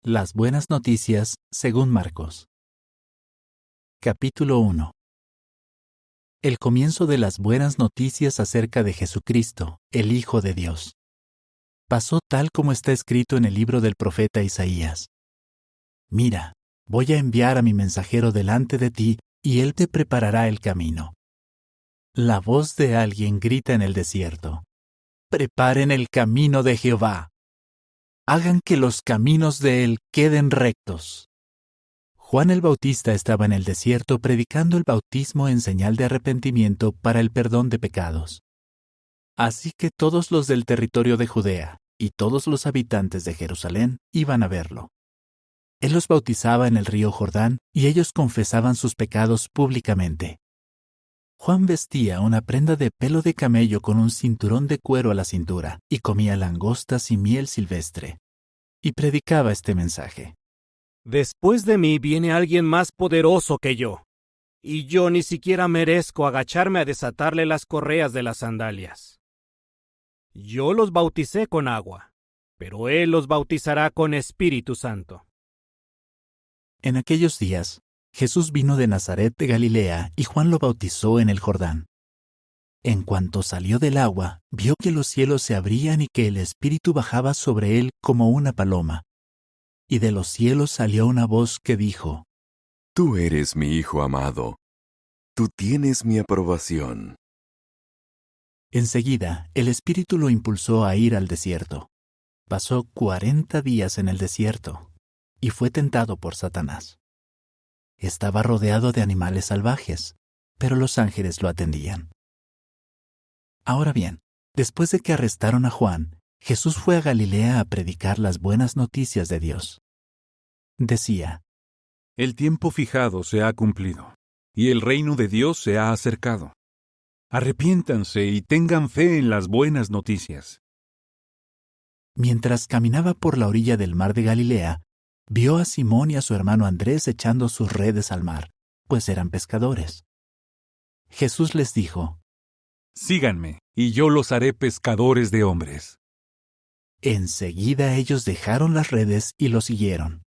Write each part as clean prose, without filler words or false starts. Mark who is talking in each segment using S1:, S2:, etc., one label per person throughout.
S1: Las buenas noticias según Marcos. Capítulo 1. El comienzo de las buenas noticias acerca de Jesucristo, el Hijo de Dios. Pasó tal como está escrito en el libro del profeta Isaías. Mira, voy a enviar a mi mensajero delante de ti, y él te preparará el camino. La voz de alguien grita en el desierto: Preparen el camino de Jehová. Hagan que los caminos de él queden rectos. Juan el Bautista estaba en el desierto predicando el bautismo en señal de arrepentimiento para el perdón de pecados. Así que todos los del territorio de Judea y todos los habitantes de Jerusalén iban a verlo. Él los bautizaba en el río Jordán y ellos confesaban sus pecados públicamente. Juan vestía una prenda de pelo de camello con un cinturón de cuero a la cintura y comía langostas y miel silvestre. Y predicaba este mensaje:
S2: Después de mí viene alguien más poderoso que yo, y yo ni siquiera merezco agacharme a desatarle las correas de las sandalias. Yo los bauticé con agua, pero él los bautizará con Espíritu Santo.
S1: En aquellos días, Jesús vino de Nazaret de Galilea y Juan lo bautizó en el Jordán. En cuanto salió del agua, vio que los cielos se abrían y que el Espíritu bajaba sobre él como una paloma. Y de los cielos salió una voz que dijo:
S3: Tú eres mi Hijo amado. Tú tienes mi aprobación.
S1: Enseguida, el Espíritu lo impulsó a ir al desierto. Pasó 40 días en el desierto y fue tentado por Satanás. Estaba rodeado de animales salvajes, pero los ángeles lo atendían. Ahora bien, después de que arrestaron a Juan, Jesús fue a Galilea a predicar las buenas noticias de Dios. Decía:
S4: El tiempo fijado se ha cumplido, y el reino de Dios se ha acercado. Arrepiéntanse y tengan fe en las buenas noticias.
S1: Mientras caminaba por la orilla del mar de Galilea, vio a Simón y a su hermano Andrés echando sus redes al mar, pues eran pescadores. Jesús les dijo:
S4: Síganme, y yo los haré pescadores de hombres.
S1: Enseguida ellos dejaron las redes y lo siguieron.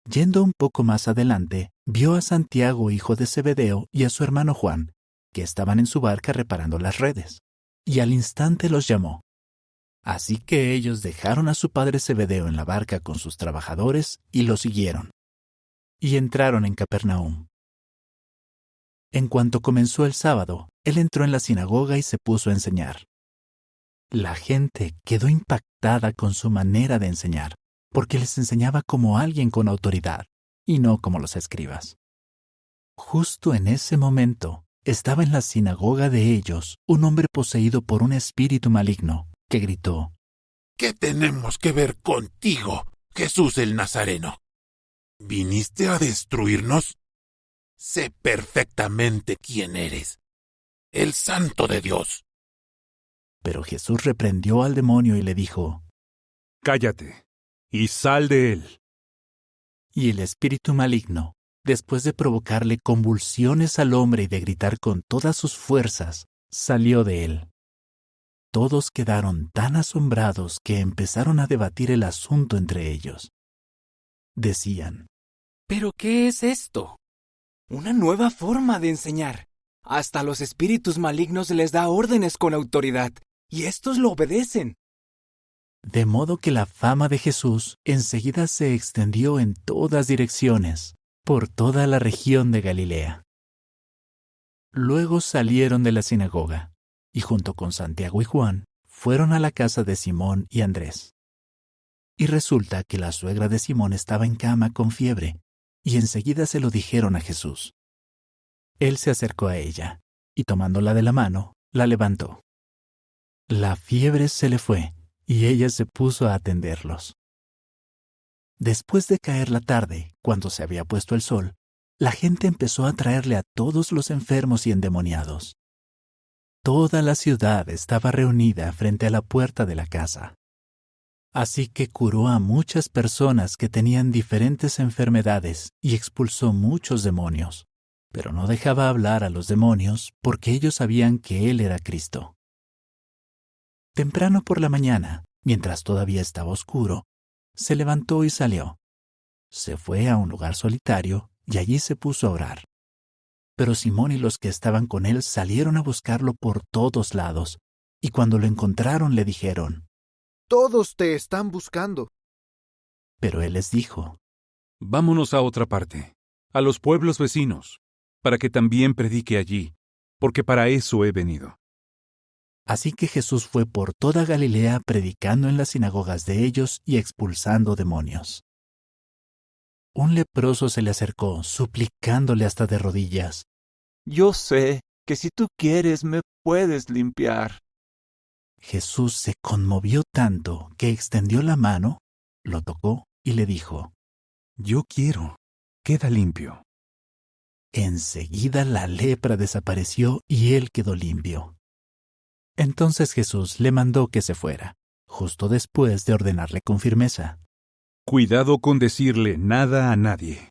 S1: Yendo un poco más adelante, vio a Santiago, hijo de Zebedeo, y a su hermano Juan, que estaban en su barca reparando las redes, y al instante los llamó. Así que ellos dejaron a su padre Zebedeo en la barca con sus trabajadores y lo siguieron. Y entraron en Capernaum. En cuanto comenzó el sábado, él entró en la sinagoga y se puso a enseñar. La gente quedó impactada con su manera de enseñar, porque les enseñaba como alguien con autoridad, y no como los escribas. Justo en ese momento, estaba en la sinagoga de ellos un hombre poseído por un espíritu maligno, que gritó:
S5: ¿Qué tenemos que ver contigo, Jesús el Nazareno? ¿Viniste a destruirnos? Sé perfectamente quién eres, el Santo de Dios.
S1: Pero Jesús reprendió al demonio y le dijo:
S4: Cállate, y sal de él.
S1: Y el espíritu maligno, después de provocarle convulsiones al hombre y de gritar con todas sus fuerzas, salió de él. Todos quedaron tan asombrados que empezaron a debatir el asunto entre ellos. Decían:
S6: ¿Pero qué es esto? Una nueva forma de enseñar. Hasta los espíritus malignos les da órdenes con autoridad, y estos lo obedecen.
S1: De modo que la fama de Jesús enseguida se extendió en todas direcciones, por toda la región de Galilea. Luego salieron de la sinagoga, y junto con Santiago y Juan, fueron a la casa de Simón y Andrés. Y resulta que la suegra de Simón estaba en cama con fiebre, y enseguida se lo dijeron a Jesús. Él se acercó a ella, y tomándola de la mano, la levantó. La fiebre se le fue, y ella se puso a atenderlos. Después de caer la tarde, cuando se había puesto el sol, la gente empezó a traerle a todos los enfermos y endemoniados. Toda la ciudad estaba reunida frente a la puerta de la casa. Así que curó a muchas personas que tenían diferentes enfermedades y expulsó muchos demonios, pero no dejaba hablar a los demonios porque ellos sabían que él era Cristo. Temprano por la mañana, mientras todavía estaba oscuro, se levantó y salió. Se fue a un lugar solitario y allí se puso a orar. Pero Simón y los que estaban con él salieron a buscarlo por todos lados, y cuando lo encontraron le dijeron:
S7: Todos te están buscando.
S1: Pero él les dijo:
S4: Vámonos a otra parte, a los pueblos vecinos, para que también predique allí, porque para eso he venido.
S1: Así que Jesús fue por toda Galilea predicando en las sinagogas de ellos y expulsando demonios. Un leproso se le acercó, suplicándole hasta de rodillas:
S8: Yo sé que si tú quieres me puedes limpiar.
S1: Jesús se conmovió tanto que extendió la mano, lo tocó y le dijo:
S4: Yo quiero, queda limpio.
S1: Enseguida la lepra desapareció y él quedó limpio. Entonces Jesús le mandó que se fuera, justo después de ordenarle con firmeza:
S4: Cuidado con decirle nada a nadie.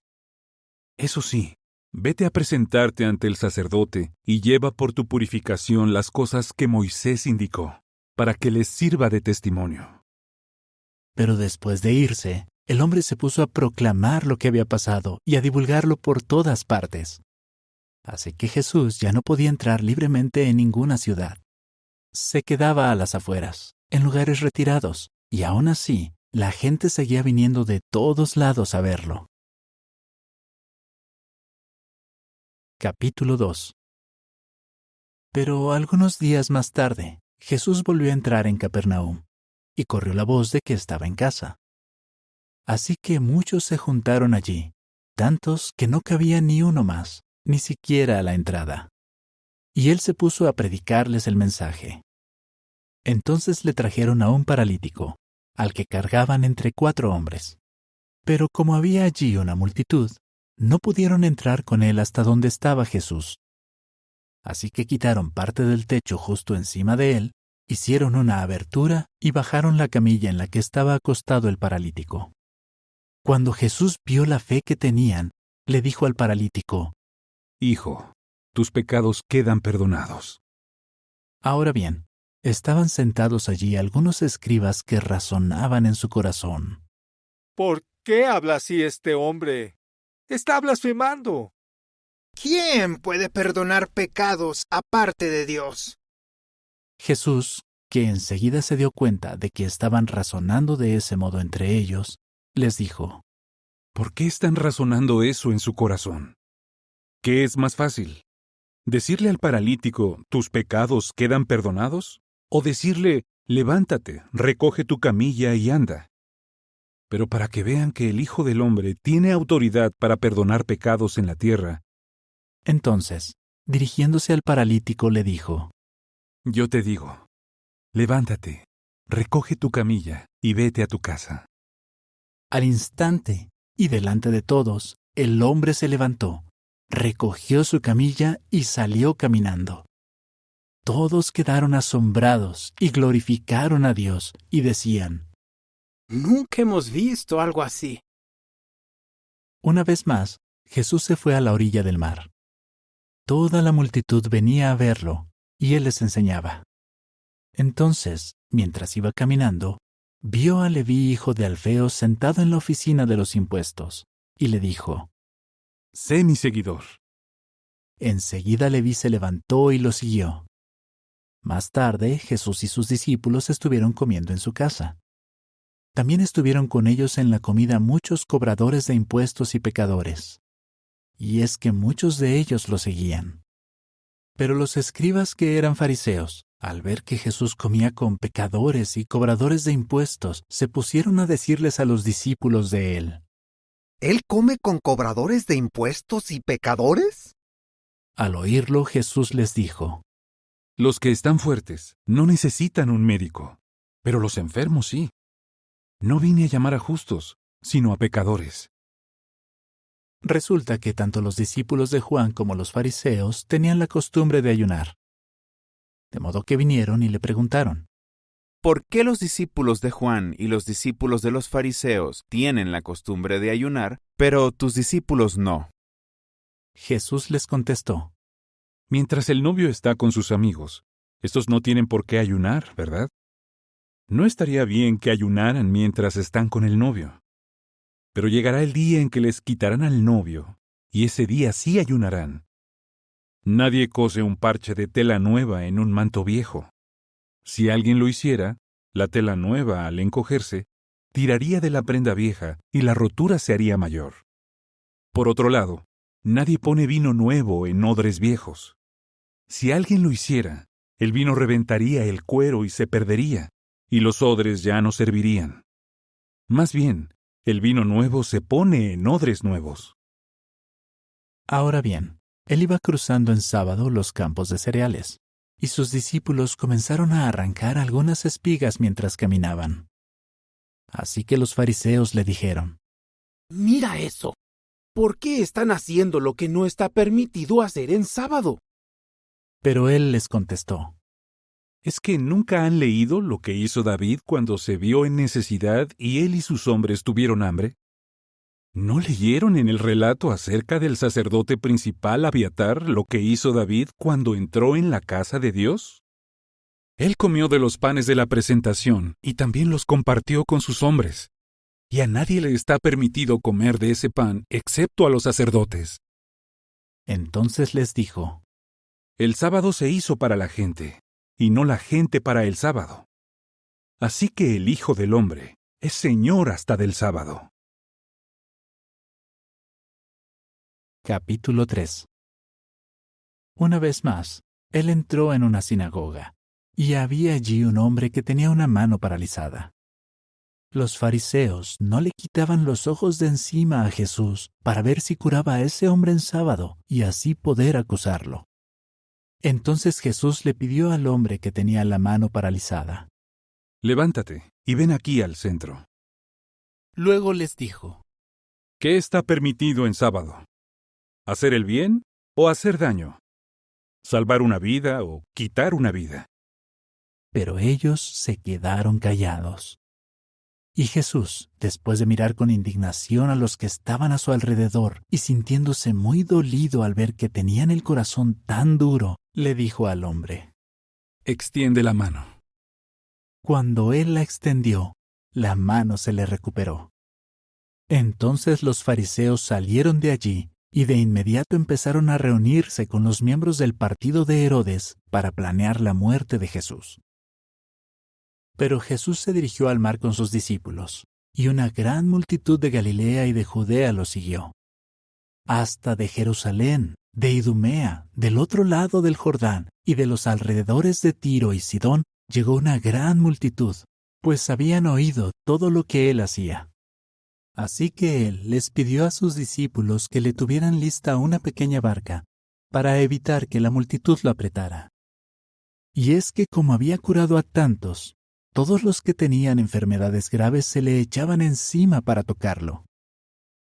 S4: Eso sí, vete a presentarte ante el sacerdote y lleva por tu purificación las cosas que Moisés indicó, para que les sirva de testimonio.
S1: Pero después de irse, el hombre se puso a proclamar lo que había pasado y a divulgarlo por todas partes. Así que Jesús ya no podía entrar libremente en ninguna ciudad. Se quedaba a las afueras, en lugares retirados, y aún así, la gente seguía viniendo de todos lados a verlo. Capítulo 2. Pero algunos días más tarde, Jesús volvió a entrar en Capernaum, y corrió la voz de que estaba en casa. Así que muchos se juntaron allí, tantos que no cabía ni uno más, ni siquiera a la entrada. Y él se puso a predicarles el mensaje. Entonces le trajeron a un paralítico, al que cargaban entre 4 hombres. Pero como había allí una multitud, no pudieron entrar con él hasta donde estaba Jesús. Así que quitaron parte del techo justo encima de él, hicieron una abertura y bajaron la camilla en la que estaba acostado el paralítico. Cuando Jesús vio la fe que tenían, le dijo al paralítico:
S4: Hijo, tus pecados quedan perdonados.
S1: Ahora bien, estaban sentados allí algunos escribas que razonaban en su corazón:
S9: ¿Por qué habla así este hombre? Está blasfemando.
S7: ¿Quién puede perdonar pecados aparte de Dios?
S1: Jesús, que enseguida se dio cuenta de que estaban razonando de ese modo entre ellos, les dijo:
S4: ¿Por qué están razonando eso en su corazón? ¿Qué es más fácil? ¿Decirle al paralítico, tus pecados quedan perdonados? ¿O decirle, levántate, recoge tu camilla y anda? Pero para que vean que el Hijo del Hombre tiene autoridad para perdonar pecados en la tierra.
S1: Entonces, dirigiéndose al paralítico, le dijo:
S4: Yo te digo, levántate, recoge tu camilla y vete a tu casa.
S1: Al instante, y delante de todos, el hombre se levantó, recogió su camilla y salió caminando. Todos quedaron asombrados y glorificaron a Dios y decían:
S6: Nunca hemos visto algo así.
S1: Una vez más, Jesús se fue a la orilla del mar. Toda la multitud venía a verlo, y él les enseñaba. Entonces, mientras iba caminando, vio a Leví, hijo de Alfeo, sentado en la oficina de los impuestos, y le dijo:
S4: Sé mi seguidor.
S1: Enseguida Leví se levantó y lo siguió. Más tarde, Jesús y sus discípulos estuvieron comiendo en su casa. También estuvieron con ellos en la comida muchos cobradores de impuestos y pecadores. Y es que muchos de ellos lo seguían. Pero los escribas, que eran fariseos, al ver que Jesús comía con pecadores y cobradores de impuestos, se pusieron a decirles a los discípulos de él:
S7: ¿Él come con cobradores de impuestos y pecadores?
S1: Al oírlo, Jesús les dijo:
S4: Los que están fuertes no necesitan un médico, pero los enfermos sí. No vine a llamar a justos, sino a pecadores.
S1: Resulta que tanto los discípulos de Juan como los fariseos tenían la costumbre de ayunar. De modo que vinieron y le preguntaron:
S10: ¿Por qué los discípulos de Juan y los discípulos de los fariseos tienen la costumbre de ayunar, pero tus discípulos no?
S1: Jesús les contestó:
S4: Mientras el novio está con sus amigos, estos no tienen por qué ayunar, ¿verdad? No estaría bien que ayunaran mientras están con el novio. Pero llegará el día en que les quitarán al novio, y ese día sí ayunarán. Nadie cose un parche de tela nueva en un manto viejo. Si alguien lo hiciera, la tela nueva, al encogerse, tiraría de la prenda vieja y la rotura se haría mayor. Por otro lado, nadie pone vino nuevo en odres viejos. Si alguien lo hiciera, el vino reventaría el cuero y se perdería, y los odres ya no servirían. Más bien, el vino nuevo se pone en odres nuevos.
S1: Ahora bien, él iba cruzando en sábado los campos de cereales, y sus discípulos comenzaron a arrancar algunas espigas mientras caminaban. Así que los fariseos le dijeron:
S11: «Mira eso. ¿Por qué están haciendo lo que no está permitido hacer en sábado?»
S1: Pero él les contestó:
S4: ¿Es que nunca han leído lo que hizo David cuando se vio en necesidad y él y sus hombres tuvieron hambre? ¿No leyeron en el relato acerca del sacerdote principal Abiatar lo que hizo David cuando entró en la casa de Dios? Él comió de los panes de la presentación y también los compartió con sus hombres. Y a nadie le está permitido comer de ese pan excepto a los sacerdotes.
S1: Entonces les dijo:
S4: El sábado se hizo para la gente, y no la gente para el sábado. Así que el Hijo del Hombre es Señor hasta del sábado.
S1: Capítulo 3. Una vez más, él entró en una sinagoga, y había allí un hombre que tenía una mano paralizada. Los fariseos no le quitaban los ojos de encima a Jesús para ver si curaba a ese hombre en sábado y así poder acusarlo. Entonces Jesús le pidió al hombre que tenía la mano paralizada:
S4: Levántate y ven aquí al centro.
S1: Luego les dijo:
S4: ¿Qué está permitido en sábado? ¿Hacer el bien o hacer daño? ¿Salvar una vida o quitar una vida?
S1: Pero ellos se quedaron callados. Y Jesús, después de mirar con indignación a los que estaban a su alrededor y sintiéndose muy dolido al ver que tenían el corazón tan duro, le dijo al hombre:
S4: Extiende la mano.
S1: Cuando él la extendió, la mano se le recuperó. Entonces los fariseos salieron de allí y de inmediato empezaron a reunirse con los miembros del partido de Herodes para planear la muerte de Jesús. Pero Jesús se dirigió al mar con sus discípulos, y una gran multitud de Galilea y de Judea lo siguió. Hasta de Jerusalén, de Idumea, del otro lado del Jordán, y de los alrededores de Tiro y Sidón, llegó una gran multitud, pues habían oído todo lo que él hacía. Así que él les pidió a sus discípulos que le tuvieran lista una pequeña barca, para evitar que la multitud lo apretara. Y es que como había curado a tantos, todos los que tenían enfermedades graves se le echaban encima para tocarlo.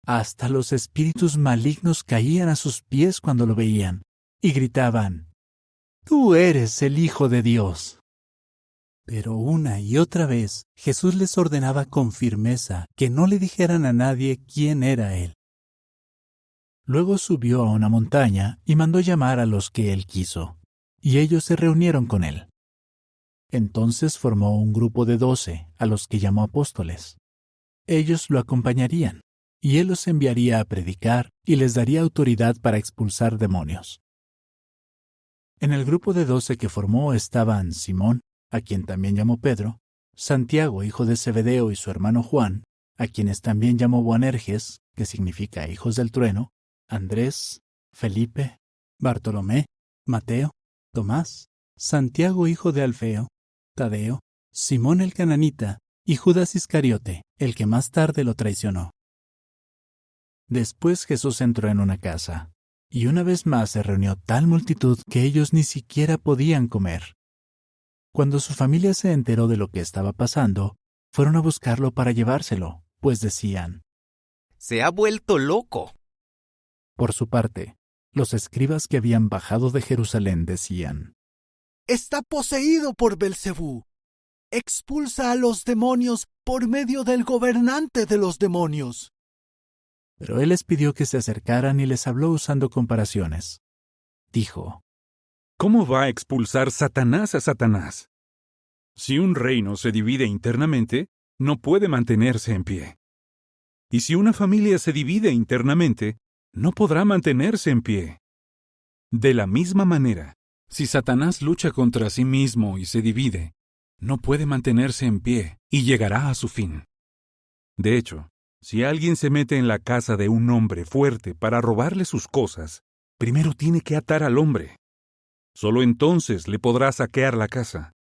S1: Hasta los espíritus malignos caían a sus pies cuando lo veían, y gritaban: «¡Tú eres el Hijo de Dios!». Pero una y otra vez Jesús les ordenaba con firmeza que no le dijeran a nadie quién era él. Luego subió a una montaña y mandó llamar a los que él quiso, y ellos se reunieron con él. Entonces formó un grupo de 12, a los que llamó apóstoles. Ellos lo acompañarían, y él los enviaría a predicar y les daría autoridad para expulsar demonios. En el grupo de 12 que formó estaban Simón, a quien también llamó Pedro, Santiago, hijo de Zebedeo, y su hermano Juan, a quienes también llamó Boanerges, que significa hijos del trueno, Andrés, Felipe, Bartolomé, Mateo, Tomás, Santiago, hijo de Alfeo, Tadeo, Simón el cananita, y Judas Iscariote, el que más tarde lo traicionó. Después Jesús entró en una casa, y una vez más se reunió tal multitud que ellos ni siquiera podían comer. Cuando su familia se enteró de lo que estaba pasando, fueron a buscarlo para llevárselo, pues decían:
S6: «Se ha vuelto loco».
S1: Por su parte, los escribas que habían bajado de Jerusalén decían:
S12: «Está poseído por Belcebú. Expulsa a los demonios por medio del gobernante de los demonios».
S1: Pero él les pidió que se acercaran y les habló usando comparaciones. Dijo:
S4: ¿Cómo va a expulsar Satanás a Satanás? Si un reino se divide internamente, no puede mantenerse en pie. Y si una familia se divide internamente, no podrá mantenerse en pie. De la misma manera, si Satanás lucha contra sí mismo y se divide, no puede mantenerse en pie y llegará a su fin. De hecho, si alguien se mete en la casa de un hombre fuerte para robarle sus cosas, primero tiene que atar al hombre. Solo entonces le podrá saquear la casa.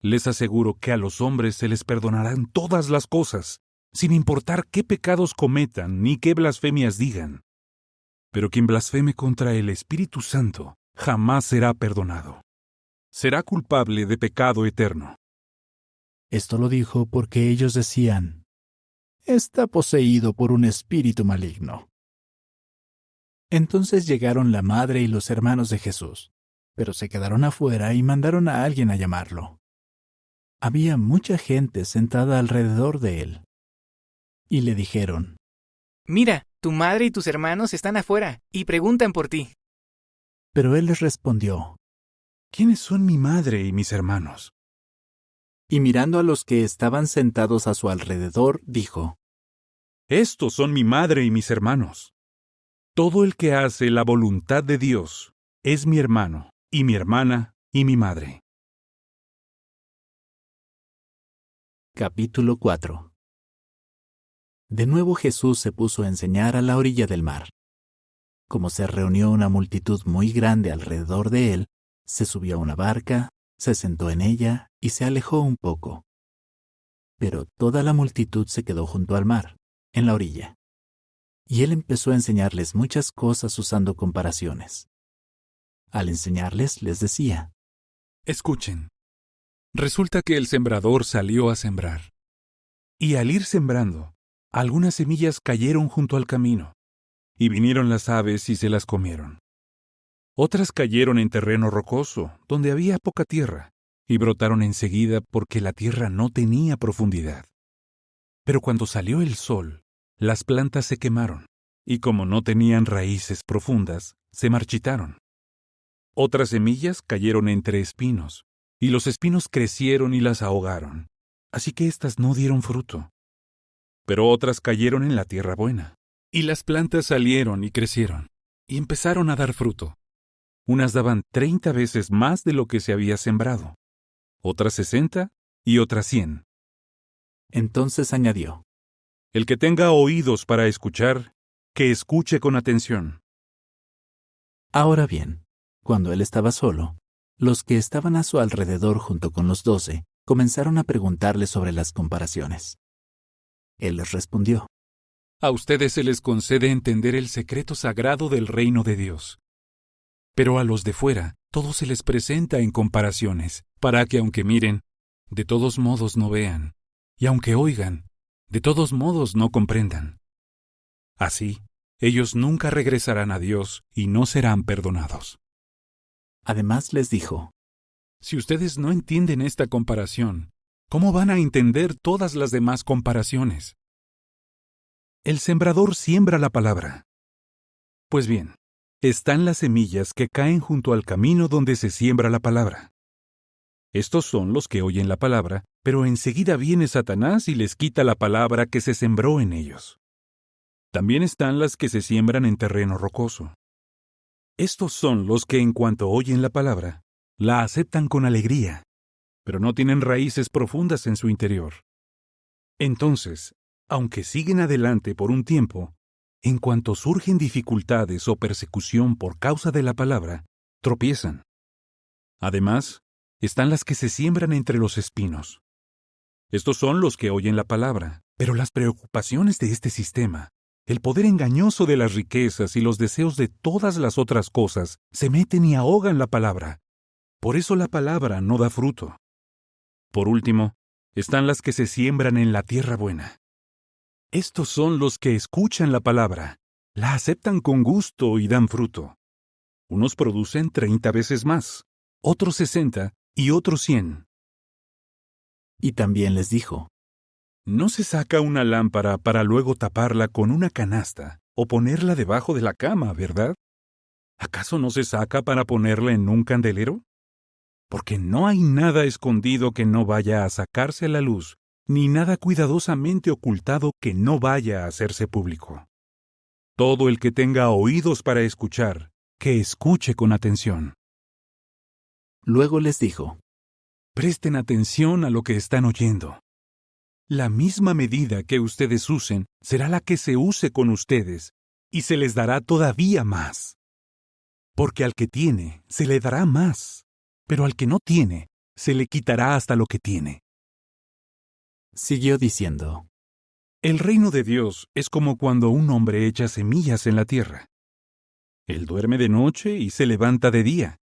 S4: Les aseguro que a los hombres se les perdonarán todas las cosas, sin importar qué pecados cometan ni qué blasfemias digan. Pero quien blasfeme contra el Espíritu Santo jamás será perdonado. Será culpable de pecado eterno.
S1: Esto lo dijo porque ellos decían: está poseído por un espíritu maligno. Entonces llegaron la madre y los hermanos de Jesús, pero se quedaron afuera y mandaron a alguien a llamarlo. Había mucha gente sentada alrededor de él. Y le dijeron:
S6: Mira, tu madre y tus hermanos están afuera y preguntan por ti.
S1: Pero él les respondió:
S4: ¿quiénes son mi madre y mis hermanos?
S1: Y mirando a los que estaban sentados a su alrededor, dijo:
S4: estos son mi madre y mis hermanos. Todo el que hace la voluntad de Dios es mi hermano, y mi hermana, y mi madre.
S1: Capítulo 4. De nuevo Jesús se puso a enseñar a la orilla del mar. Como se reunió una multitud muy grande alrededor de él, se subió a una barca, se sentó en ella y se alejó un poco. Pero toda la multitud se quedó junto al mar, en la orilla. Y él empezó a enseñarles muchas cosas usando comparaciones. Al enseñarles, les decía:
S4: escuchen. Resulta que el sembrador salió a sembrar. Y al ir sembrando, algunas semillas cayeron junto al camino, y vinieron las aves y se las comieron. Otras cayeron en terreno rocoso, donde había poca tierra, y brotaron enseguida porque la tierra no tenía profundidad. Pero cuando salió el sol, las plantas se quemaron, y como no tenían raíces profundas, se marchitaron. Otras semillas cayeron entre espinos, y los espinos crecieron y las ahogaron, así que éstas no dieron fruto. Pero otras cayeron en la tierra buena, y las plantas salieron y crecieron, y empezaron a dar fruto. Unas daban 30 veces más de lo que se había sembrado, otras 60 y otras 100.
S1: Entonces añadió:
S4: el que tenga oídos para escuchar, que escuche con atención.
S1: Ahora bien, cuando él estaba solo, los que estaban a su alrededor junto con los 12 comenzaron a preguntarle sobre las comparaciones. Él les respondió:
S4: a ustedes se les concede entender el secreto sagrado del reino de Dios. Pero a los de fuera, todo se les presenta en comparaciones, para que aunque miren, de todos modos no vean, y aunque oigan, de todos modos no comprendan. Así, ellos nunca regresarán a Dios y no serán perdonados.
S1: Además les dijo:
S4: si ustedes no entienden esta comparación, ¿cómo van a entender todas las demás comparaciones? El sembrador siembra la palabra. Pues bien, están las semillas que caen junto al camino donde se siembra la palabra. Estos son los que oyen la palabra, pero enseguida viene Satanás y les quita la palabra que se sembró en ellos. También están las que se siembran en terreno rocoso. Estos son los que en cuanto oyen la palabra, la aceptan con alegría, pero no tienen raíces profundas en su interior. Entonces, aunque siguen adelante por un tiempo, en cuanto surgen dificultades o persecución por causa de la palabra, tropiezan. Además, están las que se siembran entre los espinos. Estos son los que oyen la palabra, pero las preocupaciones de este sistema, el poder engañoso de las riquezas y los deseos de todas las otras cosas se meten y ahogan la palabra. Por eso la palabra no da fruto. Por último, están las que se siembran en la tierra buena. Estos son los que escuchan la palabra, la aceptan con gusto y dan fruto. Unos producen 30 veces más, otros 60 y otros 100.
S1: Y también les dijo:
S4: no se saca una lámpara para luego taparla con una canasta o ponerla debajo de la cama, ¿verdad? ¿Acaso no se saca para ponerla en un candelero? porque no hay nada escondido que no vaya a sacarse a la luz, ni nada cuidadosamente ocultado que no vaya a hacerse público. Todo el que tenga oídos para escuchar, que escuche con atención.
S1: Luego les dijo:
S4: Presten atención a lo que están oyendo. La misma medida que ustedes usen será la que se use con ustedes, y se les dará todavía más. Porque al que tiene, se le dará más, pero al que no tiene, se le quitará hasta lo que tiene.
S1: Siguió diciendo:
S4: El reino de Dios es como cuando un hombre echa semillas en la tierra. Él duerme de noche y se levanta de día.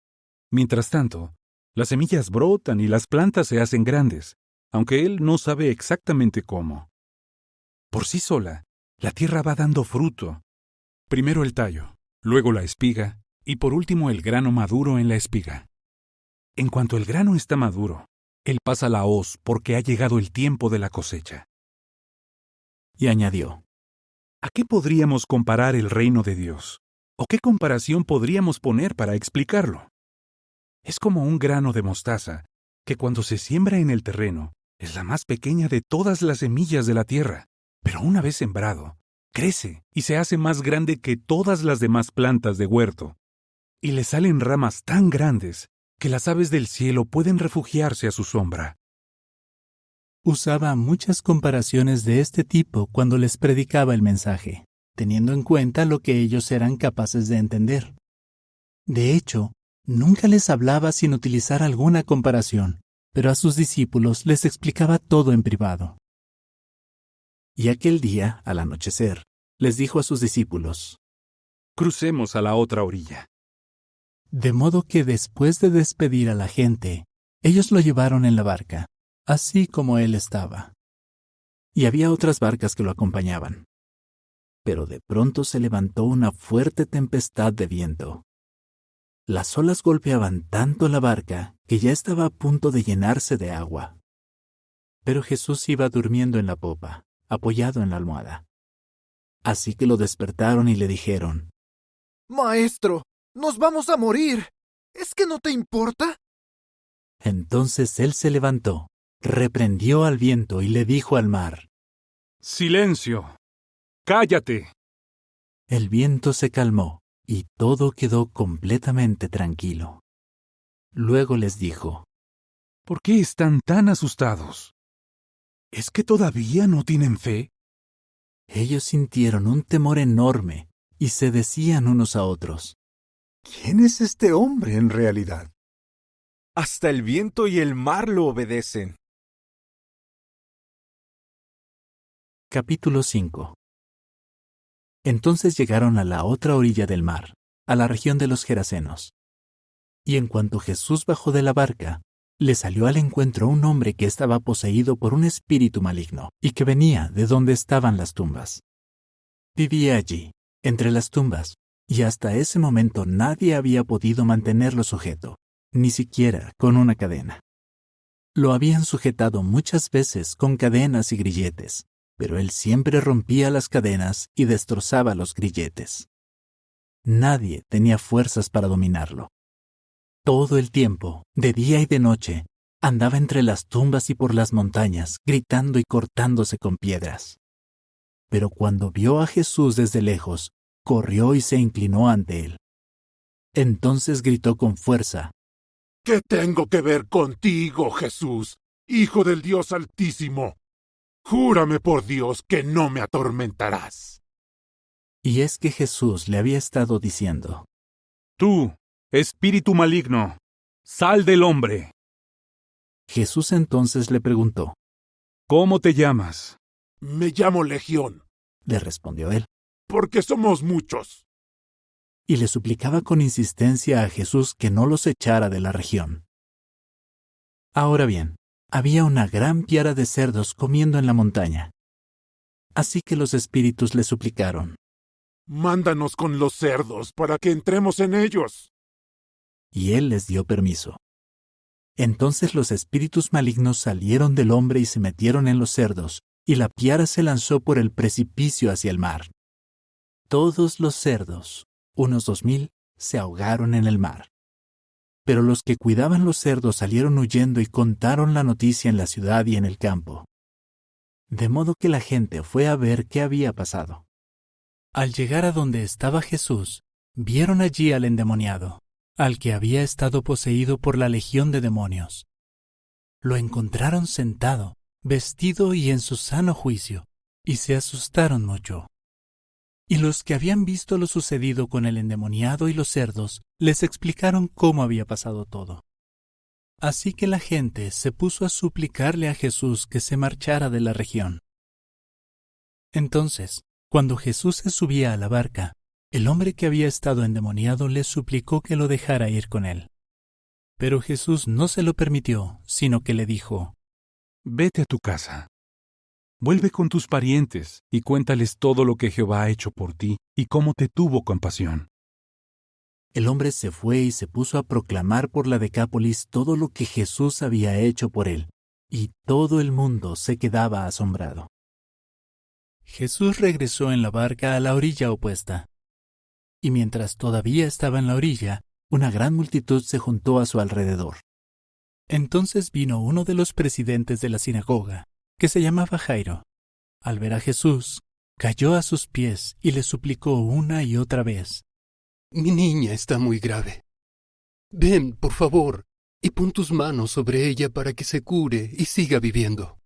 S4: Mientras tanto, las semillas brotan y las plantas se hacen grandes, aunque él no sabe exactamente cómo. Por sí sola, la tierra va dando fruto. Primero el tallo, luego la espiga, y por último el grano maduro en la espiga. En cuanto el grano está maduro, él pasa la hoz porque ha llegado el tiempo de la cosecha.
S1: Y añadió:
S4: ¿A qué podríamos comparar el reino de Dios? ¿O qué comparación podríamos poner para explicarlo? Es como un grano de mostaza, que cuando se siembra en el terreno, es la más pequeña de todas las semillas de la tierra, pero una vez sembrado, crece y se hace más grande que todas las demás plantas de huerto, y le salen ramas tan grandes que las aves del cielo pueden refugiarse a su sombra.
S1: Usaba muchas comparaciones de este tipo cuando les predicaba el mensaje, teniendo en cuenta lo que ellos eran capaces de entender. De hecho, nunca les hablaba sin utilizar alguna comparación, pero a sus discípulos les explicaba todo en privado. Y aquel día, al anochecer, les dijo a sus discípulos:
S4: Crucemos a la otra orilla.
S1: De modo que después de despedir a la gente, ellos lo llevaron en la barca, así como él estaba. Y había otras barcas que lo acompañaban. Pero de pronto se levantó una fuerte tempestad de viento. Las olas golpeaban tanto la barca que ya estaba a punto de llenarse de agua. Pero Jesús iba durmiendo en la popa, apoyado en la almohada. Así que lo despertaron y le dijeron:
S7: Maestro, nos vamos a morir. ¿Es que no te importa?
S1: Entonces él se levantó, reprendió al viento y le dijo al mar:
S4: ¡Silencio! ¡Cállate!
S1: El viento se calmó y todo quedó completamente tranquilo. Luego les dijo:
S4: ¿Por qué están tan asustados? ¿Es que todavía no tienen fe?
S1: Ellos sintieron un temor enorme y se decían unos a otros:
S13: ¿Quién es este hombre en realidad?
S6: Hasta el viento y el mar lo obedecen.
S1: Capítulo 5. Entonces llegaron a la otra orilla del mar, a la región de los Gerasenos. Y en cuanto Jesús bajó de la barca, le salió al encuentro un hombre que estaba poseído por un espíritu maligno y que venía de donde estaban las tumbas. Vivía allí, entre las tumbas, y hasta ese momento nadie había podido mantenerlo sujeto, ni siquiera con una cadena. Lo habían sujetado muchas veces con cadenas y grilletes, pero él siempre rompía las cadenas y destrozaba los grilletes. Nadie tenía fuerzas para dominarlo. Todo el tiempo, de día y de noche, andaba entre las tumbas y por las montañas, gritando y cortándose con piedras. Pero cuando vio a Jesús desde lejos, corrió y se inclinó ante él. Entonces gritó con fuerza:
S5: ¿Qué tengo que ver contigo, Jesús, Hijo del Dios Altísimo? Júrame por Dios que no me atormentarás.
S1: Y es que Jesús le había estado diciendo:
S4: Tú, espíritu maligno, sal del hombre.
S1: Jesús entonces le preguntó:
S4: ¿Cómo te llamas?
S5: Me llamo Legión,
S1: le respondió él,
S5: porque somos muchos.
S1: y le suplicaba con insistencia a Jesús que no los echara de la región. Ahora bien, había una gran piara de cerdos comiendo en la montaña. Así que los espíritus le suplicaron:
S5: Mándanos con los cerdos para que entremos en ellos.
S1: Y él les dio permiso. Entonces los espíritus malignos salieron del hombre y se metieron en los cerdos, y la piara se lanzó por el precipicio hacia el mar. Todos los cerdos, unos 2000, se ahogaron en el mar. Pero los que cuidaban los cerdos salieron huyendo y contaron la noticia en la ciudad y en el campo. De modo que la gente fue a ver qué había pasado. Al llegar a donde estaba Jesús, vieron allí al endemoniado, al que había estado poseído por la legión de demonios. Lo encontraron sentado, vestido y en su sano juicio, y se asustaron mucho. Y los que habían visto lo sucedido con el endemoniado y los cerdos, les explicaron cómo había pasado todo. Así que la gente se puso a suplicarle a Jesús que se marchara de la región. Entonces, cuando Jesús se subía a la barca, el hombre que había estado endemoniado le suplicó que lo dejara ir con él. Pero Jesús no se lo permitió, sino que le dijo:
S4: Vete a tu casa. Vuelve con tus parientes y cuéntales todo lo que Jehová ha hecho por ti y cómo te tuvo compasión.
S1: El hombre se fue y se puso a proclamar por la Decápolis todo lo que Jesús había hecho por él, y todo el mundo se quedaba asombrado. Jesús regresó en la barca a la orilla opuesta. Y mientras todavía estaba en la orilla, una gran multitud se juntó a su alrededor. Entonces vino uno de los presidentes de la sinagoga, que se llamaba Jairo. Al ver a Jesús, cayó a sus pies y le suplicó una y otra vez:
S14: Mi niña está muy grave. Ven, por favor, y pon tus manos sobre ella para que se cure y siga viviendo.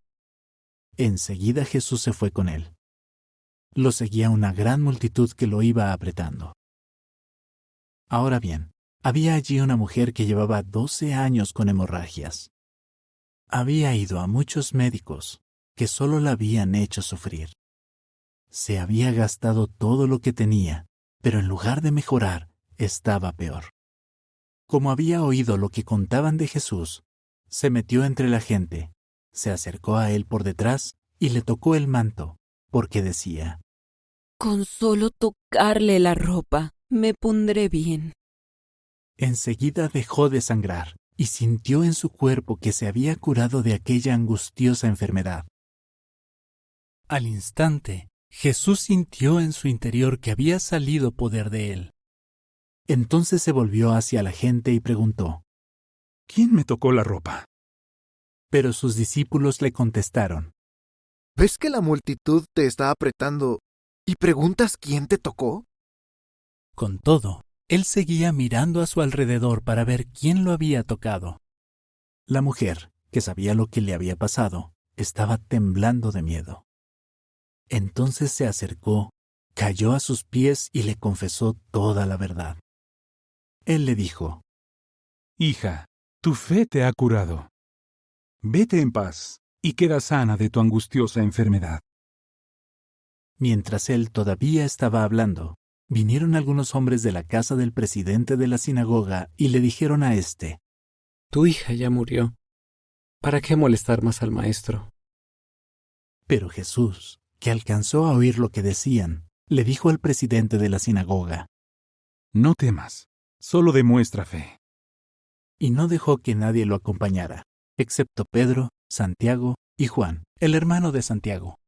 S1: Enseguida Jesús se fue con él. Lo seguía una gran multitud que lo iba apretando. Ahora bien, había allí una mujer que llevaba 12 años con hemorragias. Había ido a muchos médicos que solo la habían hecho sufrir. Se había gastado todo lo que tenía, pero en lugar de mejorar, estaba peor. Como había oído lo que contaban de Jesús, se metió entre la gente, se acercó a él por detrás y le tocó el manto, porque decía:
S15: Con solo tocarle la ropa, me pondré bien.
S1: Enseguida dejó de sangrar y sintió en su cuerpo que se había curado de aquella angustiosa enfermedad. Al instante, Jesús sintió en su interior que había salido poder de él. Entonces se volvió hacia la gente y preguntó:
S4: ¿Quién me tocó la ropa?
S1: Pero sus discípulos le contestaron:
S16: ¿Ves que la multitud te está apretando y preguntas quién te tocó?
S1: Con todo, él seguía mirando a su alrededor para ver quién lo había tocado. La mujer, que sabía lo que le había pasado, estaba temblando de miedo. Entonces se acercó, cayó a sus pies y le confesó toda la verdad. Él le dijo:
S4: Hija, tu fe te ha curado. Vete en paz y queda sana de tu angustiosa enfermedad.
S1: Mientras él todavía estaba hablando, vinieron algunos hombres de la casa del presidente de la sinagoga y le dijeron a éste:
S6: Tu hija ya murió. ¿Para qué molestar más al maestro?
S1: Pero Jesús, que alcanzó a oír lo que decían, le dijo al presidente de la sinagoga:
S4: No temas, solo demuestra fe.
S1: Y no dejó que nadie lo acompañara, excepto Pedro, Santiago y Juan, el hermano de Santiago.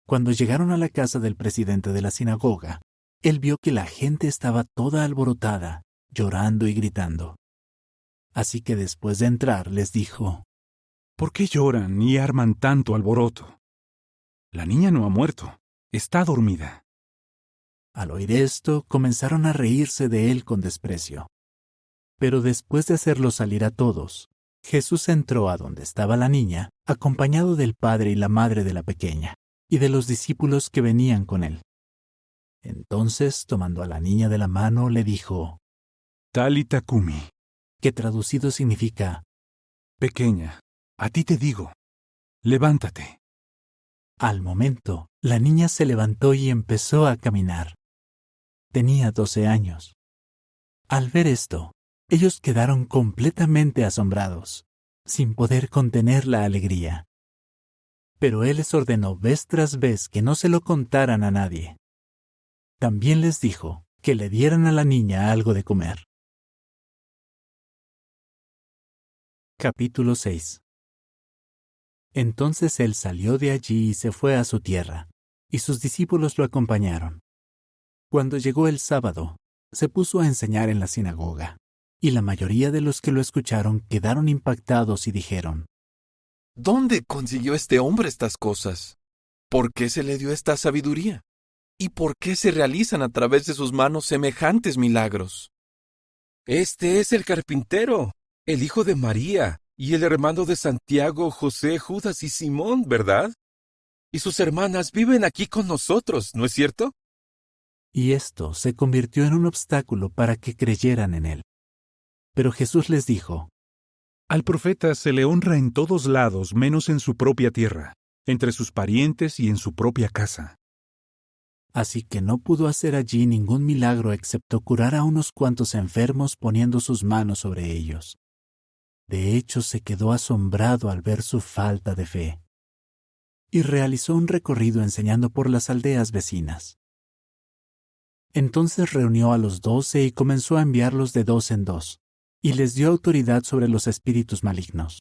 S1: Cuando llegaron a la casa del presidente de la sinagoga, él vio que la gente estaba toda alborotada, llorando y gritando. Así que después de entrar les dijo:
S4: ¿Por qué lloran y arman tanto alboroto? La niña no ha muerto, está dormida.
S1: Al oír esto, comenzaron a reírse de él con desprecio. Pero después de hacerlos salir a todos, Jesús entró a donde estaba la niña, acompañado del padre y la madre de la pequeña, y de los discípulos que venían con él. Entonces, tomando a la niña de la mano, le dijo:
S4: Talita cumi,
S1: que traducido significa:
S4: Pequeña, a ti te digo, levántate.
S1: Al momento, la niña se levantó y empezó a caminar. Tenía 12 años. Al ver esto, ellos quedaron completamente asombrados, sin poder contener la alegría. Pero él les ordenó vez tras vez que no se lo contaran a nadie. También les dijo que le dieran a la niña algo de comer. Capítulo 6. Entonces él salió de allí y se fue a su tierra, y sus discípulos lo acompañaron. Cuando llegó el sábado, se puso a enseñar en la sinagoga, y la mayoría de los que lo escucharon quedaron impactados y dijeron:
S17: ¿Dónde consiguió este hombre estas cosas? ¿Por qué se le dio esta sabiduría? ¿Y por qué se realizan a través de sus manos semejantes milagros?
S18: Este es el carpintero, el hijo de María, y el hermano de Santiago, José, Judas y Simón, ¿verdad? Y sus hermanas viven aquí con nosotros, ¿no es cierto?
S1: Y esto se convirtió en un obstáculo para que creyeran en él. Pero Jesús les dijo:
S4: Al profeta se le honra en todos lados menos en su propia tierra, entre sus parientes y en su propia casa.
S1: Así que no pudo hacer allí ningún milagro excepto curar a unos cuantos enfermos poniendo sus manos sobre ellos. De hecho, se quedó asombrado al ver su falta de fe. Y realizó un recorrido enseñando por las aldeas vecinas. Entonces reunió a los 12 y comenzó a enviarlos de 2 en 2, y les dio autoridad sobre los espíritus malignos.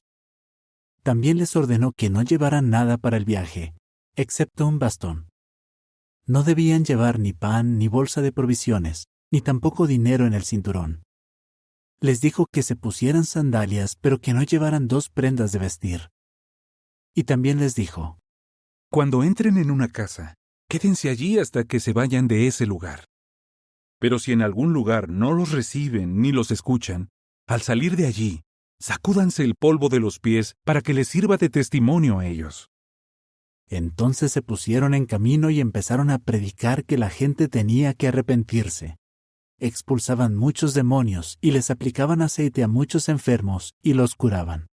S1: También les ordenó que no llevaran nada para el viaje, excepto un bastón. No debían llevar ni pan, ni bolsa de provisiones, ni tampoco dinero en el cinturón. Les dijo que se pusieran sandalias, pero que no llevaran 2 prendas de vestir. Y también les dijo:
S4: Cuando entren en una casa, quédense allí hasta que se vayan de ese lugar. Pero si en algún lugar no los reciben ni los escuchan, al salir de allí, sacúdanse el polvo de los pies para que les sirva de testimonio a ellos.
S1: Entonces se pusieron en camino y empezaron a predicar que la gente tenía que arrepentirse. Expulsaban muchos demonios y les aplicaban aceite a muchos enfermos y los curaban.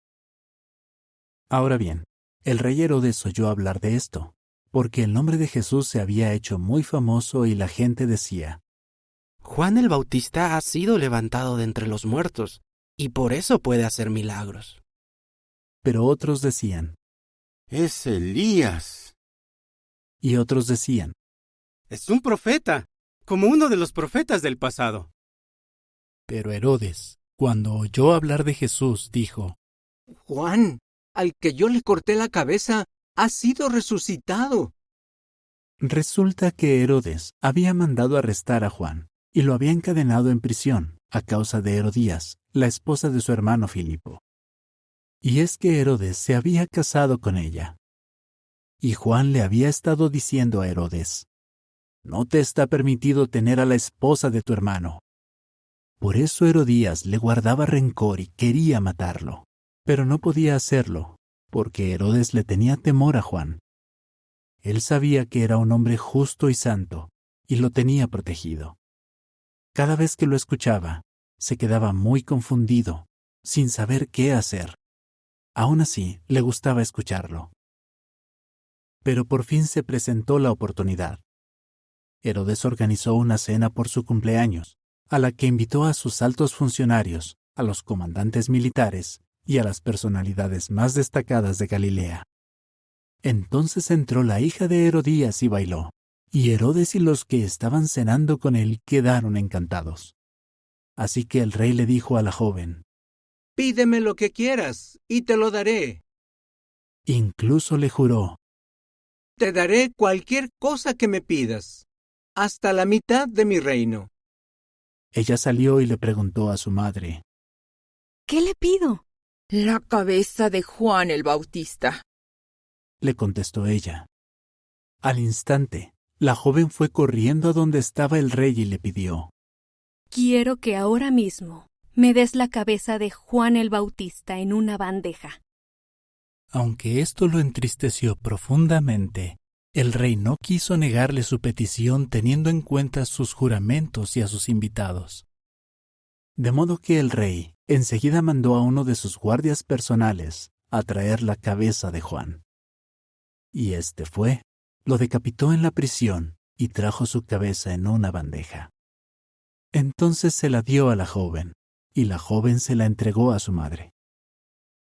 S1: Ahora bien, el rey Herodes oyó hablar de esto, porque el nombre de Jesús se había hecho muy famoso y la gente decía:
S11: Juan el Bautista ha sido levantado de entre los muertos, y por eso puede hacer milagros.
S1: Pero otros decían:
S19: Es Elías.
S1: Y otros decían:
S2: Es un profeta, como uno de los profetas del pasado.
S1: Pero Herodes, cuando oyó hablar de Jesús, dijo:
S6: Juan, al que yo le corté la cabeza, ha sido resucitado.
S1: Resulta que Herodes había mandado arrestar a Juan y lo había encadenado en prisión a causa de Herodías, la esposa de su hermano Filipo. Y es que Herodes se había casado con ella. Y Juan le había estado diciendo a Herodes: No te está permitido tener a la esposa de tu hermano. Por eso Herodías le guardaba rencor y quería matarlo, pero no podía hacerlo, porque Herodes le tenía temor a Juan. Él sabía que era un hombre justo y santo, y lo tenía protegido. Cada vez que lo escuchaba, se quedaba muy confundido, sin saber qué hacer. Aún así, le gustaba escucharlo. Pero por fin se presentó la oportunidad. Herodes organizó una cena por su cumpleaños, a la que invitó a sus altos funcionarios, a los comandantes militares y a las personalidades más destacadas de Galilea. Entonces entró la hija de Herodías y bailó, y Herodes y los que estaban cenando con él quedaron encantados. Así que el rey le dijo a la joven:
S6: Pídeme lo que quieras, y te lo daré.
S1: Incluso le juró:
S6: Te daré cualquier cosa que me pidas, hasta la mitad de mi reino.
S1: Ella salió y le preguntó a su madre:
S15: ¿Qué le pido?
S20: La cabeza de Juan el Bautista.
S1: Le contestó ella. Al instante, la joven fue corriendo a donde estaba el rey y le pidió:
S21: Quiero que ahora mismo me des la cabeza de Juan el Bautista en una bandeja.
S1: Aunque esto lo entristeció profundamente, el rey no quiso negarle su petición teniendo en cuenta sus juramentos y a sus invitados. De modo que el rey enseguida mandó a uno de sus guardias personales a traer la cabeza de Juan. Y éste fue, lo decapitó en la prisión y trajo su cabeza en una bandeja. Entonces se la dio a la joven, y la joven se la entregó a su madre.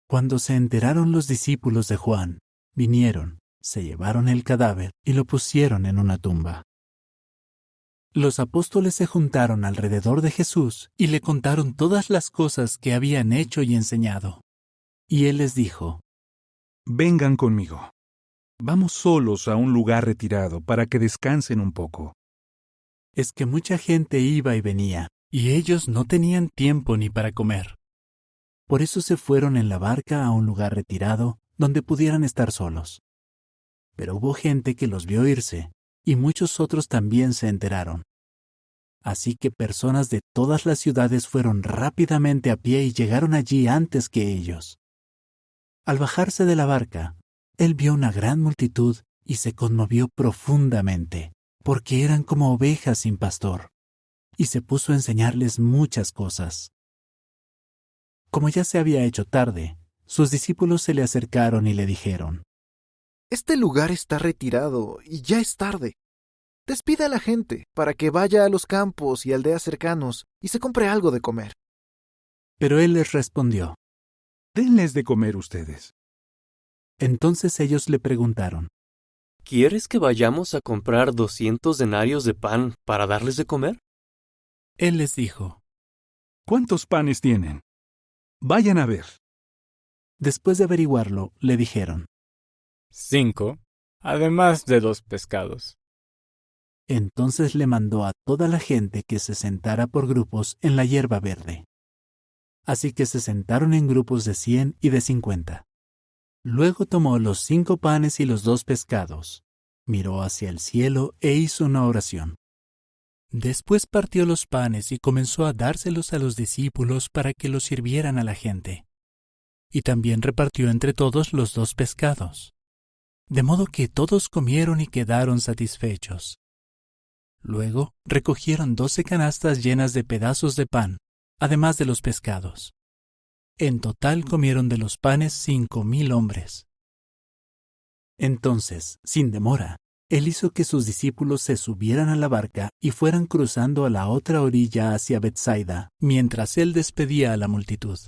S1: Cuando se enteraron los discípulos de Juan, vinieron, se llevaron el cadáver y lo pusieron en una tumba. Los apóstoles se juntaron alrededor de Jesús y le contaron todas las cosas que habían hecho y enseñado. Y él les dijo:
S4: Vengan conmigo. Vamos solos a un lugar retirado para que descansen un poco.
S1: Es que mucha gente iba y venía, y ellos no tenían tiempo ni para comer. Por eso se fueron en la barca a un lugar retirado donde pudieran estar solos. Pero hubo gente que los vio irse, y muchos otros también se enteraron. Así que personas de todas las ciudades fueron rápidamente a pie y llegaron allí antes que ellos. Al bajarse de la barca, él vio una gran multitud y se conmovió profundamente, porque eran como ovejas sin pastor, y se puso a enseñarles muchas cosas. Como ya se había hecho tarde, sus discípulos se le acercaron y le dijeron:
S16: Este lugar está retirado y ya es tarde. Despida a la gente para que vaya a los campos y aldeas cercanos y se compre algo de comer.
S1: Pero él les respondió:
S4: Denles de comer ustedes.
S1: Entonces ellos le preguntaron:
S3: ¿Quieres que vayamos a comprar 200 denarios de pan para darles de comer?
S1: Él les dijo:
S4: ¿Cuántos panes tienen? Vayan a ver.
S1: Después de averiguarlo, le dijeron:
S22: 5, además de 2 pescados.
S1: Entonces le mandó a toda la gente que se sentara por grupos en la hierba verde. Así que se sentaron en grupos de 100 y de 50. Luego tomó los 5 panes y los 2 pescados, miró hacia el cielo e hizo una oración. Después partió los panes y comenzó a dárselos a los discípulos para que los sirvieran a la gente. Y también repartió entre todos los 2 pescados. De modo que todos comieron y quedaron satisfechos. Luego recogieron 12 canastas llenas de pedazos de pan, además de los pescados. En total comieron de los panes 5,000 hombres. Entonces, sin demora, él hizo que sus discípulos se subieran a la barca y fueran cruzando a la otra orilla hacia Betsaida, mientras él despedía a la multitud.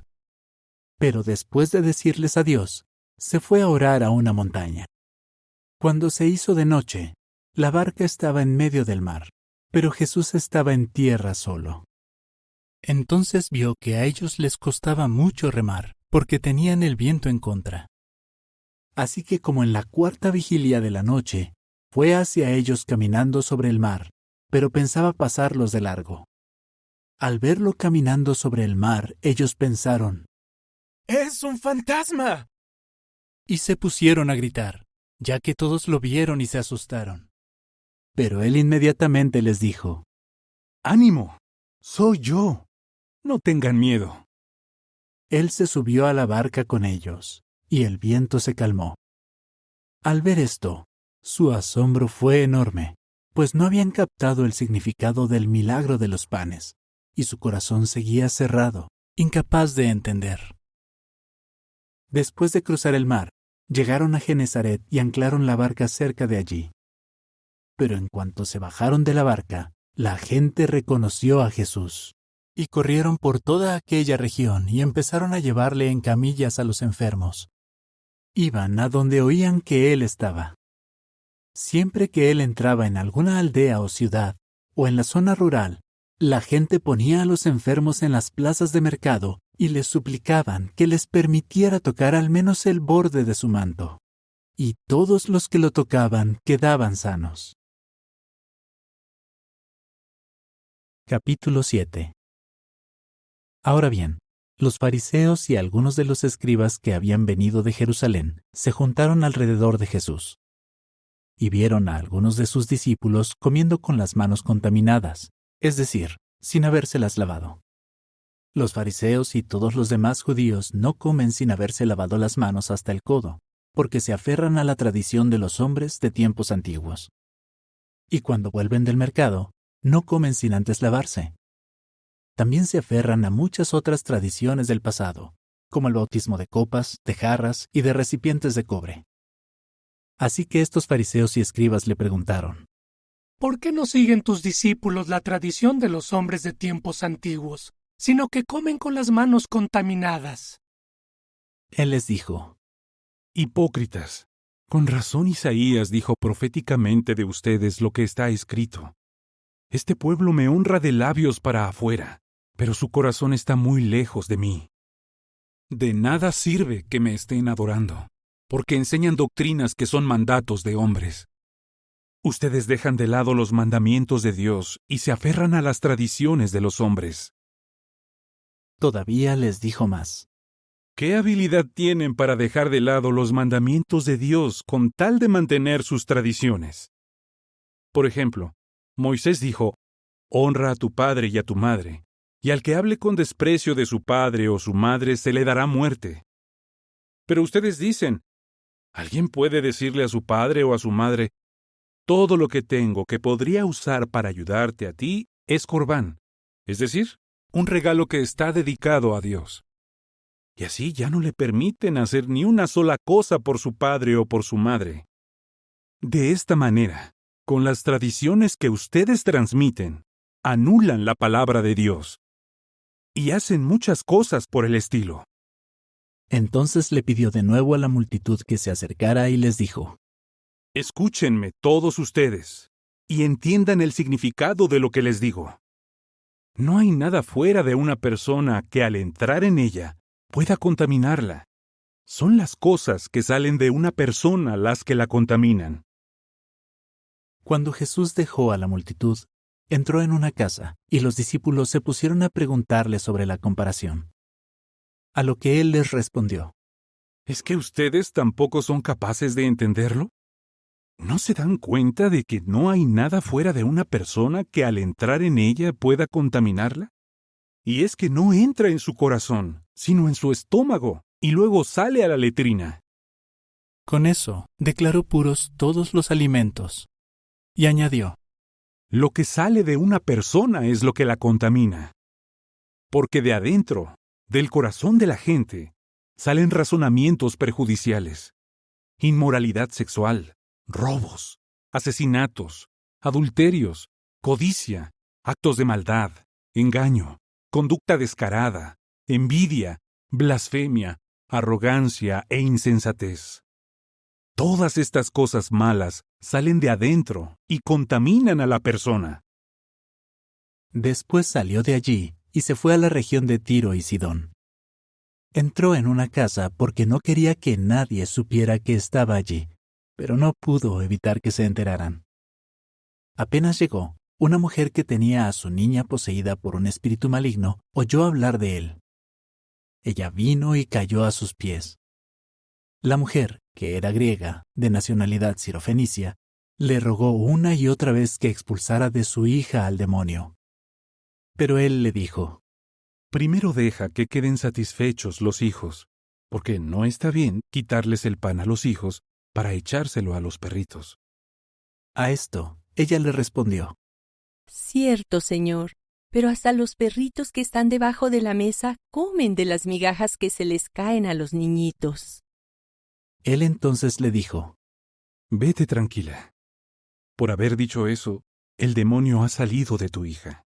S1: Pero después de decirles adiós, se fue a orar a una montaña. Cuando se hizo de noche, la barca estaba en medio del mar, pero Jesús estaba en tierra solo. Entonces vio que a ellos les costaba mucho remar, porque tenían el viento en contra. Así que como en la 4ª vigilia de la noche, fue hacia ellos caminando sobre el mar, pero pensaba pasarlos de largo. Al verlo caminando sobre el mar, ellos pensaron:
S12: ¡Es un fantasma!
S1: Y se pusieron a gritar, ya que todos lo vieron y se asustaron. Pero él inmediatamente les dijo:
S4: ¡Ánimo! ¡Soy yo! No tengan miedo.
S1: Él se subió a la barca con ellos, y el viento se calmó. Al ver esto, su asombro fue enorme, pues no habían captado el significado del milagro de los panes, y su corazón seguía cerrado, incapaz de entender. Después de cruzar el mar, llegaron a Genesaret y anclaron la barca cerca de allí. Pero en cuanto se bajaron de la barca, la gente reconoció a Jesús, y corrieron por toda aquella región y empezaron a llevarle en camillas a los enfermos. Iban a donde oían que él estaba. Siempre que él entraba en alguna aldea o ciudad, o en la zona rural, la gente ponía a los enfermos en las plazas de mercado y les suplicaban que les permitiera tocar al menos el borde de su manto. Y todos los que lo tocaban quedaban sanos. Capítulo 7. Ahora bien, los fariseos y algunos de los escribas que habían venido de Jerusalén se juntaron alrededor de Jesús. Y vieron a algunos de sus discípulos comiendo con las manos contaminadas, es decir, sin habérselas lavado. Los fariseos y todos los demás judíos no comen sin haberse lavado las manos hasta el codo, porque se aferran a la tradición de los hombres de tiempos antiguos. Y cuando vuelven del mercado, no comen sin antes lavarse. También se aferran a muchas otras tradiciones del pasado, como el bautismo de copas, de jarras y de recipientes de cobre. Así que estos fariseos y escribas le preguntaron:
S12: ¿Por qué no siguen tus discípulos la tradición de los hombres de tiempos antiguos, sino que comen con las manos contaminadas?
S1: Él les dijo:
S4: Hipócritas, con razón Isaías dijo proféticamente de ustedes lo que está escrito. Este pueblo me honra de labios para afuera, pero su corazón está muy lejos de mí. De nada sirve que me estén adorando, porque enseñan doctrinas que son mandatos de hombres. Ustedes dejan de lado los mandamientos de Dios y se aferran a las tradiciones de los hombres.
S1: Todavía les dijo más.
S4: ¿Qué habilidad tienen para dejar de lado los mandamientos de Dios con tal de mantener sus tradiciones? Por ejemplo, Moisés dijo, honra a tu padre y a tu madre, y al que hable con desprecio de su padre o su madre se le dará muerte. Pero ustedes dicen, ¿alguien puede decirle a su padre o a su madre, todo lo que tengo que podría usar para ayudarte a ti es corbán, es decir, un regalo que está dedicado a Dios? Y así ya no le permiten hacer ni una sola cosa por su padre o por su madre. De esta manera, con las tradiciones que ustedes transmiten, anulan la palabra de Dios. Y hacen muchas cosas por el estilo.
S1: Entonces le pidió de nuevo a la multitud que se acercara y les dijo,
S4: escúchenme todos ustedes, y entiendan el significado de lo que les digo. No hay nada fuera de una persona que al entrar en ella pueda contaminarla. Son las cosas que salen de una persona las que la contaminan.
S1: Cuando Jesús dejó a la multitud, entró en una casa, y los discípulos se pusieron a preguntarle sobre la comparación. A lo que él les respondió,
S4: ¿es que ustedes tampoco son capaces de entenderlo? ¿No se dan cuenta de que no hay nada fuera de una persona que al entrar en ella pueda contaminarla? Y es que no entra en su corazón, sino en su estómago, y luego sale a la letrina.
S1: Con eso, declaró puros todos los alimentos. Y añadió,
S4: lo que sale de una persona es lo que la contamina. Porque de adentro, del corazón de la gente, salen razonamientos perjudiciales, inmoralidad sexual, robos, asesinatos, adulterios, codicia, actos de maldad, engaño, conducta descarada, envidia, blasfemia, arrogancia e insensatez. Todas estas cosas malas salen de adentro y contaminan a la persona.
S1: Después salió de allí y se fue a la región de Tiro y Sidón. Entró en una casa porque no quería que nadie supiera que estaba allí, pero no pudo evitar que se enteraran. Apenas llegó, una mujer que tenía a su niña poseída por un espíritu maligno oyó hablar de él. Ella vino y cayó a sus pies. La mujer, que era griega, de nacionalidad sirofenicia, le rogó una y otra vez que expulsara de su hija al demonio. Pero él le dijo,
S4: primero deja que queden satisfechos los hijos, porque no está bien quitarles el pan a los hijos para echárselo a los perritos.
S1: A esto, ella le respondió,
S15: cierto, señor, pero hasta los perritos que están debajo de la mesa comen de las migajas que se les caen a los niñitos.
S1: Él entonces le dijo,
S4: vete tranquila. Por haber dicho eso, el demonio ha salido de tu hija.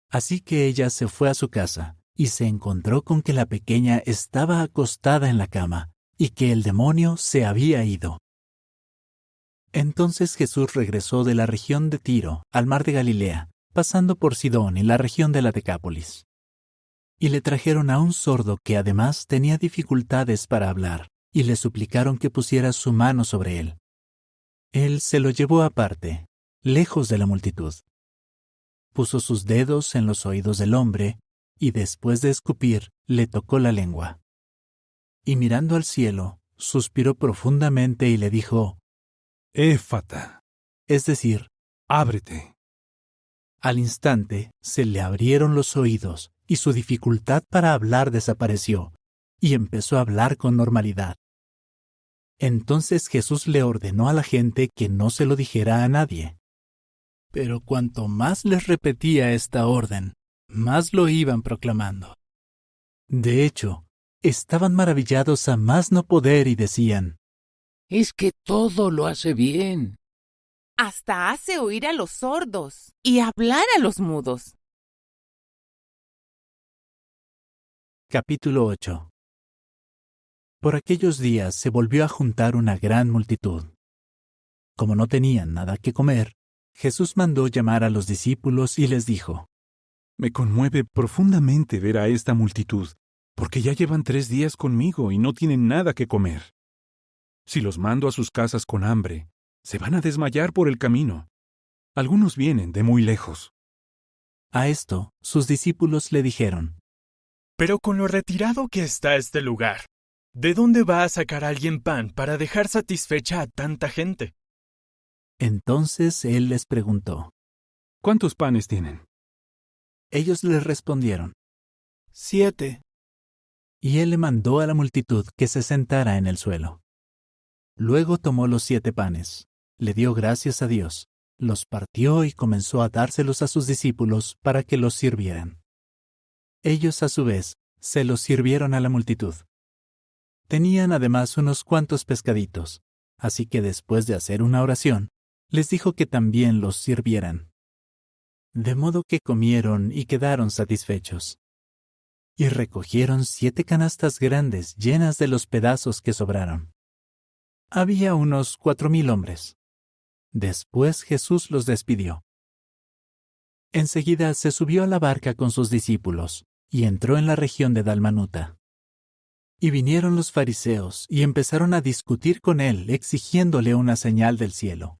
S1: Así que ella se fue a su casa y se encontró con que la pequeña estaba acostada en la cama y que el demonio se había ido. Entonces Jesús regresó de la región de Tiro al mar de Galilea, pasando por Sidón y la región de la Decápolis. Y le trajeron a un sordo que además tenía dificultades para hablar, y le suplicaron que pusiera su mano sobre él. Él se lo llevó aparte, lejos de la multitud. Puso sus dedos en los oídos del hombre, y después de escupir, le tocó la lengua. Y mirando al cielo, suspiró profundamente y le dijo,
S4: Éfata,
S1: es decir,
S4: ábrete.
S1: Al instante se le abrieron los oídos, y su dificultad para hablar desapareció, y empezó a hablar con normalidad. Entonces Jesús le ordenó a la gente que no se lo dijera a nadie. Pero cuanto más les repetía esta orden, más lo iban proclamando. De hecho, estaban maravillados a más no poder y decían,
S8: es que todo lo hace bien.
S20: Hasta hace oír a los sordos y hablar a los mudos.
S1: Capítulo 8. Por aquellos días se volvió a juntar una gran multitud. Como no tenían nada que comer, Jesús mandó llamar a los discípulos y les dijo,
S4: me conmueve profundamente ver a esta multitud, porque ya llevan 3 días conmigo y no tienen nada que comer. Si los mando a sus casas con hambre, Se van a desmayar por el camino. Algunos vienen de muy lejos.
S1: A esto, sus discípulos le dijeron:
S9: Pero con lo retirado que está este lugar, ¿de dónde va a sacar alguien pan para dejar satisfecha a tanta gente?
S1: Entonces él les preguntó:
S4: ¿Cuántos panes tienen?
S1: Ellos les respondieron:
S6: 7.
S1: Y él le mandó a la multitud que se sentara en el suelo. Luego tomó los 7 panes, le dio gracias a Dios, los partió y comenzó a dárselos a sus discípulos para que los sirvieran. Ellos, a su vez, se los sirvieron a la multitud. Tenían además unos cuantos pescaditos, así que después de hacer una oración, les dijo que también los sirvieran. De modo que comieron y quedaron satisfechos. Y recogieron 7 canastas grandes llenas de los pedazos que sobraron. Había unos 4,000 hombres. Después Jesús los despidió. Enseguida se subió a la barca con sus discípulos y entró en la región de Dalmanuta. Y vinieron los fariseos y empezaron a discutir con él, exigiéndole una señal del cielo.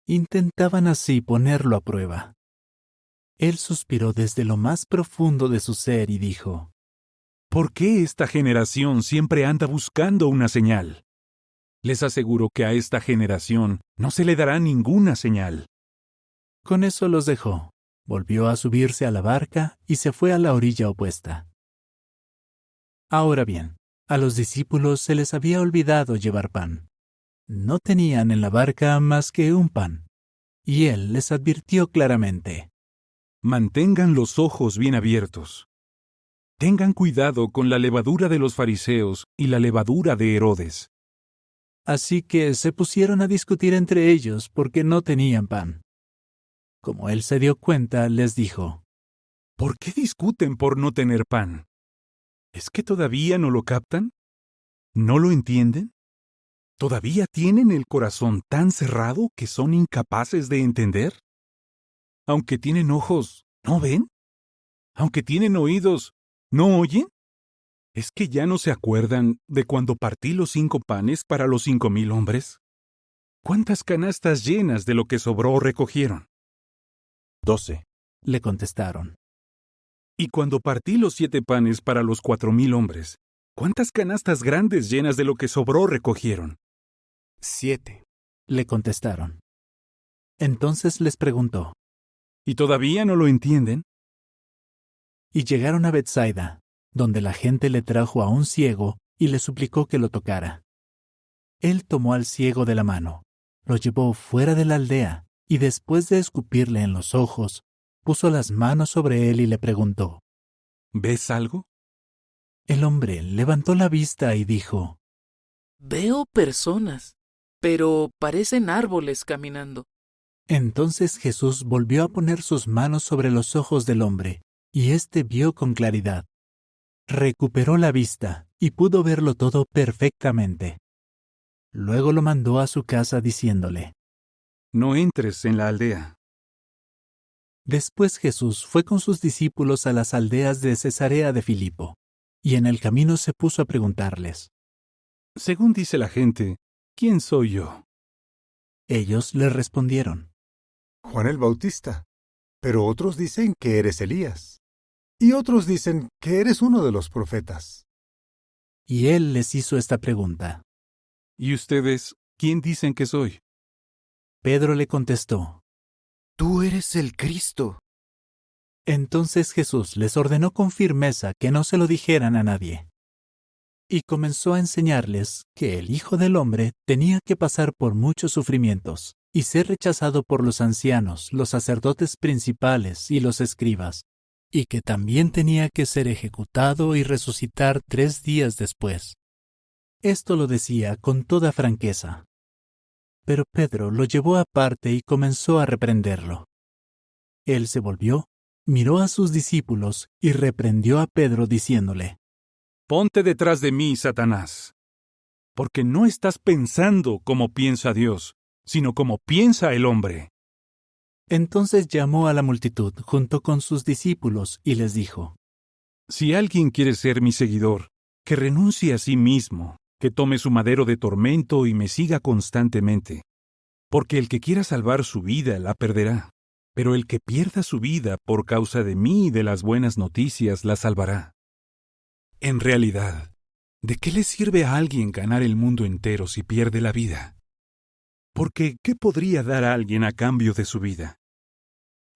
S1: Intentaban así ponerlo a prueba. Él suspiró desde lo más profundo de su ser y dijo:
S4: ¿Por qué esta generación siempre anda buscando una señal? Les aseguro que a esta generación no se le dará ninguna señal.
S1: Con eso los dejó, volvió a subirse a la barca y se fue a la orilla opuesta. Ahora bien, a los discípulos se les había olvidado llevar pan. No tenían en la barca más que un pan, y él les advirtió claramente:
S4: Mantengan los ojos bien abiertos. Tengan cuidado con la levadura de los fariseos y la levadura de Herodes.
S1: Así que se pusieron a discutir entre ellos porque no tenían pan. Como él se dio cuenta, les dijo:
S4: ¿Por qué discuten por no tener pan? ¿Es que todavía no lo captan? ¿No lo entienden? ¿Todavía tienen el corazón tan cerrado que son incapaces de entender? Aunque tienen ojos, ¿no ven? Aunque tienen oídos, ¿no oyen? ¿Es que ya no se acuerdan de cuando partí los 5 panes para los 5,000 hombres? ¿Cuántas canastas llenas de lo que sobró recogieron?
S1: 12, le contestaron.
S4: Y cuando partí los 7 panes para los 4,000 hombres, ¿cuántas canastas grandes llenas de lo que sobró recogieron?
S6: 7,
S1: le contestaron. Entonces les preguntó:
S4: ¿Y todavía no lo entienden?
S1: Y llegaron a Betsaida, donde la gente le trajo a un ciego y le suplicó que lo tocara. Él tomó al ciego de la mano, lo llevó fuera de la aldea y después de escupirle en los ojos, puso las manos sobre él y le preguntó:
S4: ¿Ves algo?
S1: El hombre levantó la vista y dijo:
S10: Veo personas, pero parecen árboles caminando.
S1: Entonces Jesús volvió a poner sus manos sobre los ojos del hombre, y éste vio con claridad. Recuperó la vista y pudo verlo todo perfectamente. Luego lo mandó a su casa diciéndole:
S4: No entres en la aldea.
S1: Después Jesús fue con sus discípulos a las aldeas de Cesarea de Filipo, y en el camino se puso a preguntarles:
S4: Según dice la gente, ¿quién soy yo?
S1: Ellos le respondieron:
S13: Juan el Bautista, pero otros dicen que eres Elías, y otros dicen que eres uno de los profetas.
S1: Y él les hizo esta pregunta:
S4: ¿Y ustedes, quién dicen que soy?
S1: Pedro le contestó:
S16: Tú eres el Cristo.
S1: Entonces Jesús les ordenó con firmeza que no se lo dijeran a nadie. Y comenzó a enseñarles que el Hijo del Hombre tenía que pasar por muchos sufrimientos y ser rechazado por los ancianos, los sacerdotes principales y los escribas, y que también tenía que ser ejecutado y resucitar 3 días después. Esto lo decía con toda franqueza. Pero Pedro lo llevó aparte y comenzó a reprenderlo. Él se volvió, miró a sus discípulos y reprendió a Pedro diciéndole:
S4: Ponte detrás de mí, Satanás, porque no estás pensando como piensa Dios, sino como piensa el hombre.
S1: Entonces llamó a la multitud junto con sus discípulos y les dijo:
S4: Si alguien quiere ser mi seguidor, que renuncie a sí mismo, que tome su madero de tormento y me siga constantemente, Porque el que quiera salvar su vida la perderá, pero el que pierda su vida por causa de mí y de las buenas noticias la salvará. En realidad, ¿de qué le sirve a alguien ganar el mundo entero si pierde la vida? Porque, ¿qué podría dar a alguien a cambio de su vida?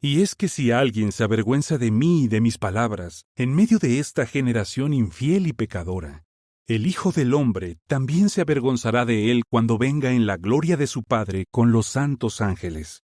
S4: Y es que si alguien se avergüenza de mí y de mis palabras, en medio de esta generación infiel y pecadora, el Hijo del Hombre también se avergonzará de él cuando venga en la gloria de su Padre con los santos ángeles.